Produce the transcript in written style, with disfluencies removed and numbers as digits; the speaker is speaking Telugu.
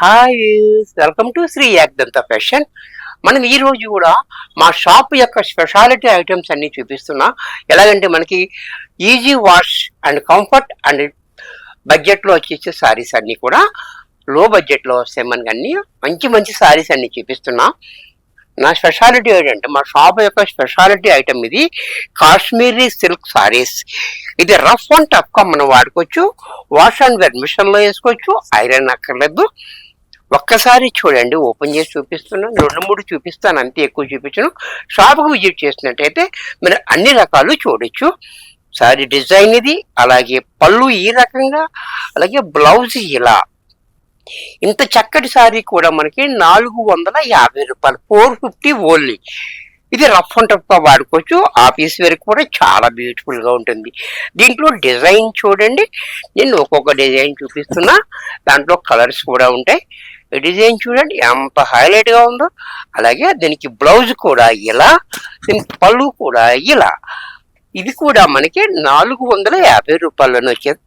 Hi, welcome to Shri Yakdanta fashion. మనం ఈ రోజు కూడా మా షాప్ యొక్క స్పెషాలిటీ ఐటమ్స్ అన్ని చూపిస్తున్నా. ఎలాగంటే మనకి easy wash and comfort and బడ్జెట్లో వచ్చేసే సారీస్ అన్ని కూడా లో బడ్జెట్లో వస్తాయి. మనకి అన్ని మంచి మంచి సారీస్ అన్ని చూపిస్తున్నా. నా స్పెషాలిటీ ఏంటంటే మా షాప్ యొక్క స్పెషాలిటీ ఐటమ్ ఇది కాశ్మీరీ సిల్క్ సారీస్. ఇది రఫ్ అండ్ టఫ్గా మనం వాడుకోవచ్చు. వాష్ అండ్ వేర్ మిషన్లో వేసుకోవచ్చు, ఐరన్ అక్కర్లేదు. ఒక్కసారి చూడండి, ఓపెన్ చేసి చూపిస్తున్నాను. 2-3 చూపిస్తాను, అంతే, ఎక్కువ చూపించను. షాప్కి విజిట్ చేసినట్టయితే మీరు అన్ని రకాలు చూడొచ్చు. సారీ డిజైన్ ఇది, అలాగే పళ్ళు ఈ రకంగా, అలాగే బ్లౌజ్ ఇలా. ఇంత చక్కటి సారీ కూడా మనకి 450 రూపాయలు, 450 ఓన్లీ. ఇది రఫ్ అండ్ టఫ్గా వాడుకోవచ్చు. ఆఫీస్ వరకు కూడా చాలా బ్యూటిఫుల్గా ఉంటుంది. దీంట్లో డిజైన్ చూడండి, నేను ఒక్కొక్క డిజైన్ చూపిస్తున్నా. దాంట్లో కలర్స్ కూడా ఉంటాయి. ఈ డిజైన్ చూడండి ఎంత హైలైట్గా ఉందో. అలాగే దీనికి బ్లౌజ్ కూడా ఇలా, దీనికి పళ్ళు కూడా ఇలా. ఇది కూడా మనకి 450 రూపాయలను వచ్చేది.